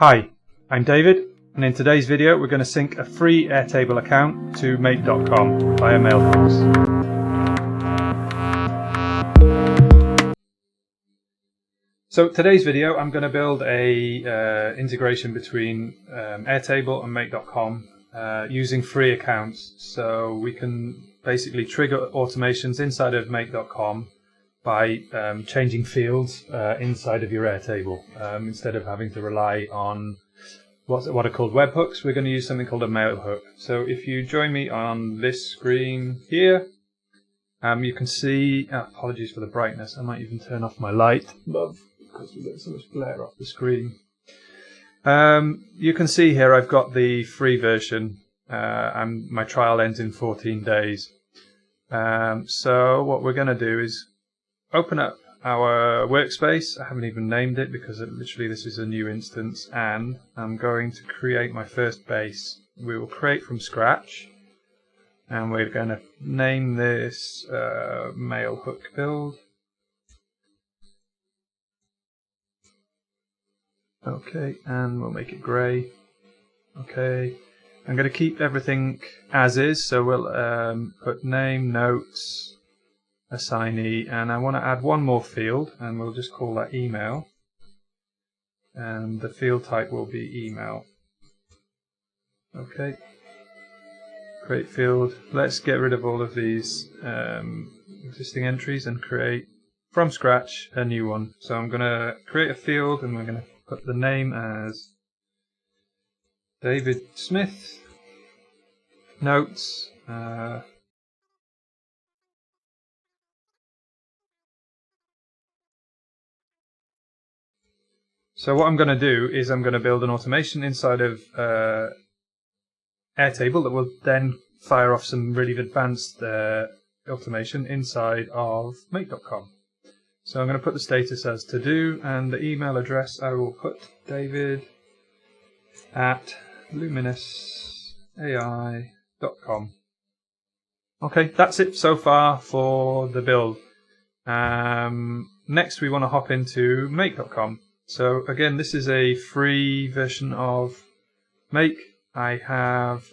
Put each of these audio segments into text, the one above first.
Hi, I'm David, and in today's video we're going to sync a free Airtable account to Make.com via Mailhooks. So today's video I'm going to build a integration between Airtable and Make.com using free accounts. So we can basically trigger automations inside of Make.com by changing fields inside of your Airtable. Instead of having to rely on what are called webhooks, we're going to use something called a mailhook. So if you join me on this screen here, you can see, apologies for the brightness, I might even turn off my light above because we get so much glare off the screen. You can see here I've got the free version and my trial ends in 14 days. So what we're going to do is open up our workspace. I haven't even named it because literally this is a new instance, and I'm going to create my first base. We will create from scratch, and we're going to name this mailhook build. Okay, and we'll make it grey. Okay, I'm going to keep everything as is, so we'll put name, notes, assignee, and I want to add one more field, and we'll just call that email, and the field type will be email. Okay, create field. Let's get rid of all of these existing entries and create from scratch a new one. So I'm going to create a field, and we're going to put the name as David Smith. Notes, so what I'm going to do is I'm going to build an automation inside of Airtable that will then fire off some really advanced automation inside of Make.com. So I'm going to put the status as to do, and the email address I will put david@luminous.ai.com. Okay, that's it so far for the build. Next we want to hop into Make.com. So again, this is a free version of Make. I have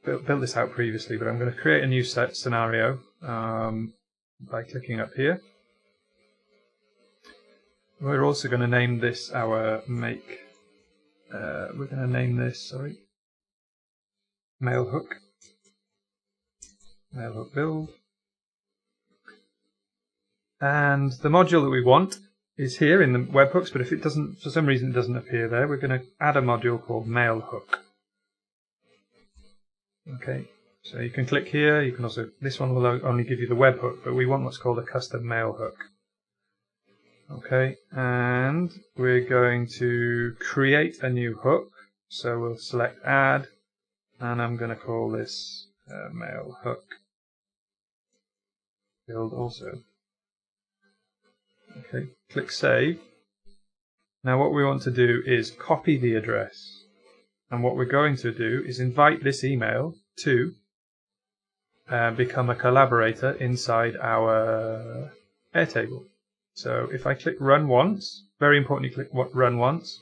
built this out previously, but I'm going to create a new set scenario by clicking up here. We're also going to name this our Make. We're going to name this, Mailhook. Mailhook build. And the module that we want is here in the webhooks, but if it doesn't, for some reason it doesn't appear there, we're going to add a module called Mailhook. Okay, so you can click here. You can also, this one will only give you the webhook, but we want what's called a custom mailhook. Okay, and we're going to create a new hook. So we'll select add, and I'm going to call this mailhook build also. Okay, click save. Now what we want to do is copy the address, and what we're going to do is invite this email to become a collaborator inside our Airtable. So if I click run once, very importantly click run once,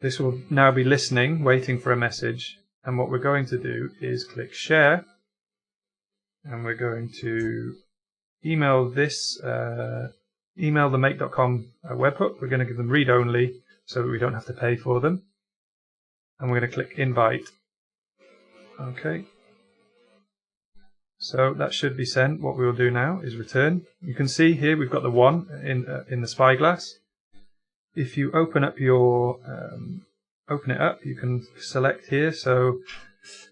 this will now be listening, waiting for a message, and what we're going to do is click share, and we're going to email this email the Make.com webhook. We're going to give them read-only so that we don't have to pay for them. And we're going to click invite. Okay. So that should be sent. What we will do now is return. You can see here we've got the one in the spyglass. If you open up your open it up, you can select here. So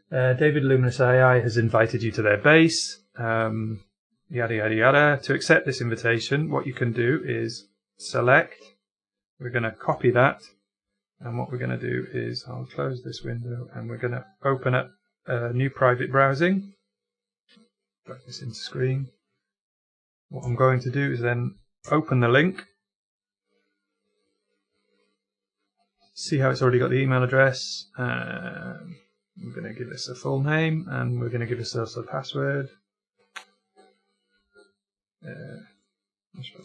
David Luminous AI has invited you to their base. Yada yada yada. To accept this invitation, what you can do is select. We're going to copy that, and what we're going to do is I'll close this window, and we're going to open up new private browsing. Drag this into screen. What I'm going to do is then open the link. See how it's already got the email address. We're going to give this a full name, and we're going to give this also a password.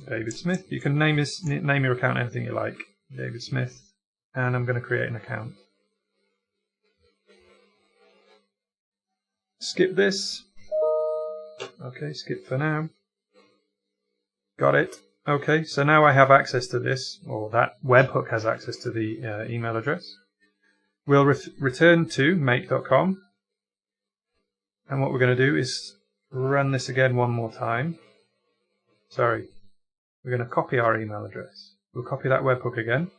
David Smith. You can name your account anything you like. David Smith, and I'm going to create an account. Skip this. Okay, skip for now. Got it. Okay, so now I have access to this, or that webhook has access to the email address. We'll return to make.com, and what we're going to do is run this again one more time. Sorry, we're going to copy our email address. We'll copy that webhook again.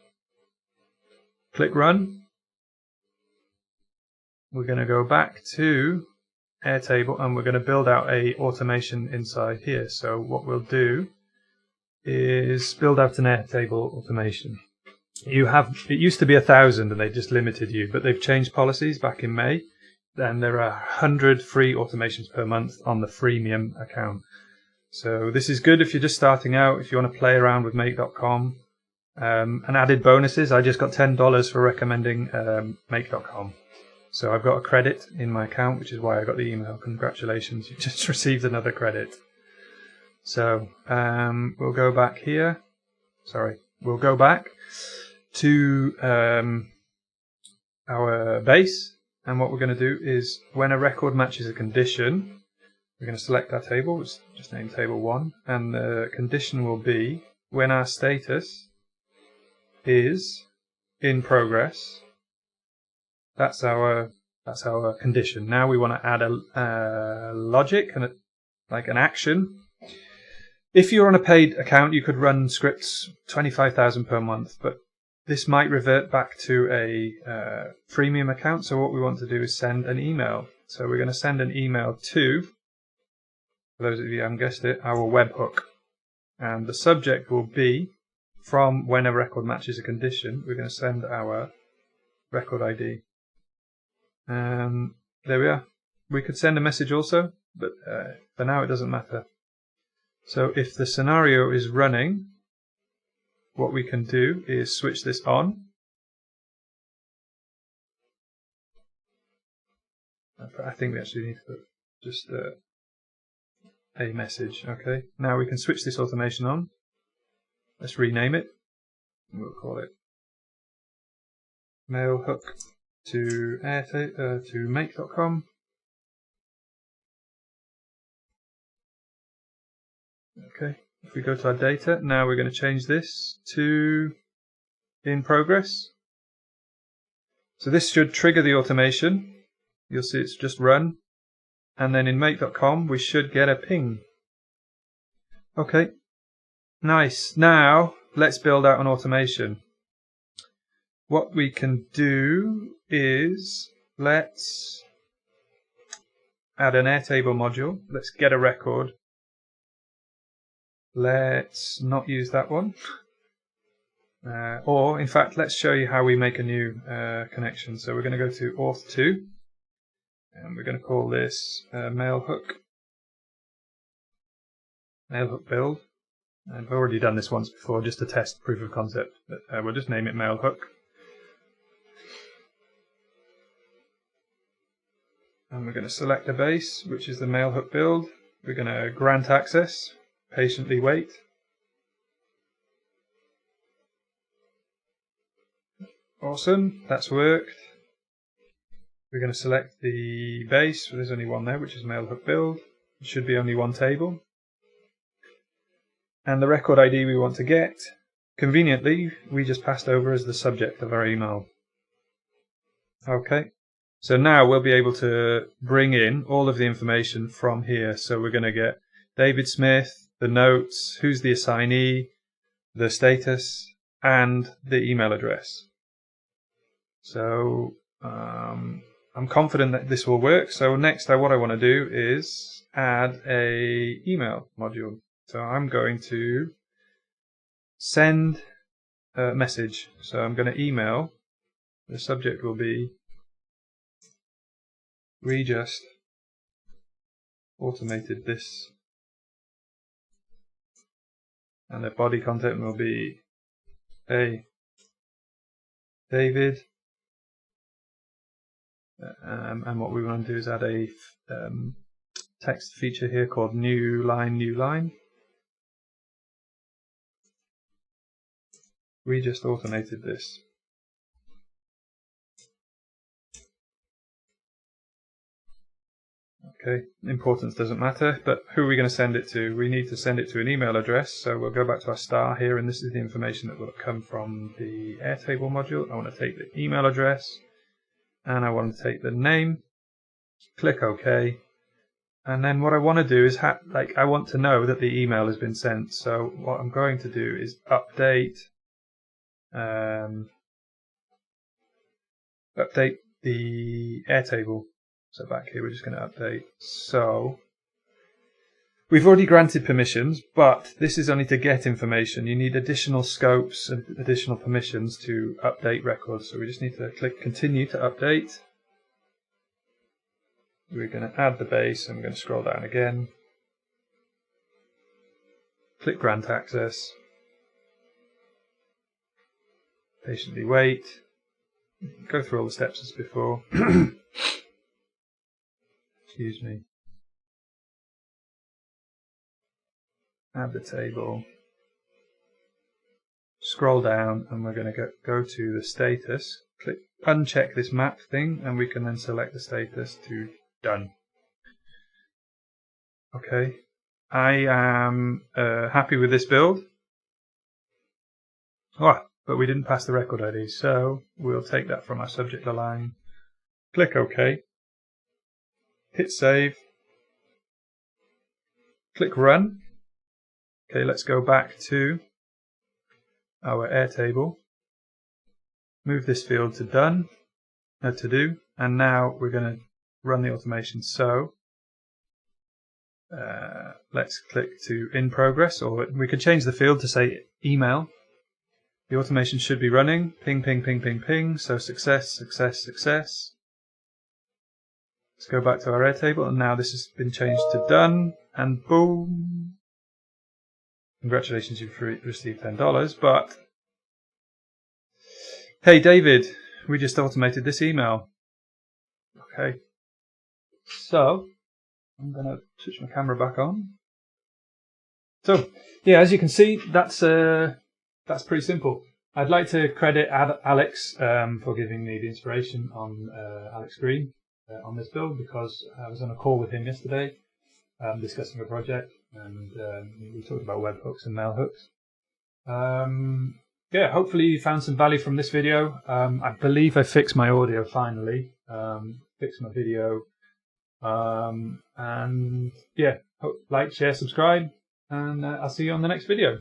Click run. We're going to go back to Airtable and we're going to build out a automation inside here. So what we'll do is build out an Airtable automation. It used to be 1,000 and they just limited you, but they've changed policies back in May. Then there are 100 free automations per month on the freemium account. So this is good if you're just starting out, if you want to play around with make.com. And added bonuses, I just got $10 for recommending make.com. So I've got a credit in my account, which is why I got the email. Congratulations, you just received another credit. So we'll go back here. Sorry, we'll go back to our base. And what we're going to do is when a record matches a condition, we're going to select our table, which is just named table 1. And the condition will be when our status is in progress. That's our condition. Now we want to add a logic and like an action. If you're on a paid account, you could run scripts 25,000 per month, but this might revert back to a freemium account. So what we want to do is send an email. So we're going to send an email to, for those of you who haven't guessed it, our webhook, and the subject will be from when a record matches a condition. We're going to send our record ID. There we are. We could send a message also, but for now it doesn't matter. So if the scenario is running, what we can do is switch this on. I think we actually need to put just a message. Okay, now we can switch this automation on. Let's rename it. We'll call it Mailhook to make.com. Okay, if we go to our data, now we're going to change this to in progress. So this should trigger the automation. You'll see it's just run. And then in make.com we should get a ping. Okay, nice. Now let's build out an automation. What we can do is let's add an Airtable module. Let's get a record. Let's not use that one. Or in fact, let's show you how we make a new connection. So we're going to go to auth2 and we're going to call this mailhook build. And I've already done this once before just to test proof of concept, but we'll just name it mailhook. And we're going to select a base, which is the mailhook build. We're going to grant access, patiently wait. Awesome, that's worked. We're going to select the base, so there's only one there, which is mailhook build. It should be only one table. And the record ID we want to get, conveniently, we just passed over as the subject of our email. Okay. So now we'll be able to bring in all of the information from here. So we're going to get David Smith, the notes, who's the assignee, the status, and the email address. So I'm confident that this will work. So next what I want to do is add a email module. So I'm going to send a message. So I'm going to email. The subject will be we just automated this, and the body content will be hey David, and what we want to do is add a text feature here called new line. we just automated this. Okay, importance doesn't matter, but who are we going to send it to? We need to send it to an email address, so we'll go back to our star here, and this is the information that will come from the Airtable module. I want to take the email address, and I want to take the name, click OK, and then what I want to do is, I want to know that the email has been sent, so what I'm going to do is update the Airtable. So back here, we're just going to update. So we've already granted permissions, but this is only to get information. You need additional scopes and additional permissions to update records. So we just need to click continue to update. We're going to add the base, and we're going to scroll down again. Click grant access. Patiently wait. Go through all the steps as before. Excuse me. Add the table. Scroll down, and we're going to go to the status. Click uncheck this map thing, and we can then select the status to done. Okay. I am happy with this build. Oh, but we didn't pass the record ID, so we'll take that from our subject line. Click OK. Hit save. Click run. Okay, let's go back to our Airtable. Move this field to done, to do, and now we're going to run the automation. So let's click to in progress, or we could change the field to say email. The automation should be running. Ping, ping, ping, ping, ping. So success, success, success. Let's go back to our Airtable, and now this has been changed to done, and boom. Congratulations, you've received $10, but hey David, we just automated this email. Okay, so I'm going to switch my camera back on. So yeah, as you can see, that's pretty simple. I'd like to credit Alex for giving me the inspiration on Alex Green on this build, because I was on a call with him yesterday discussing a project, and we talked about webhooks and mail hooks. Yeah, hopefully you found some value from this video. I believe I fixed my audio finally, fixed my video, and yeah, like, share, subscribe, and I'll see you on the next video.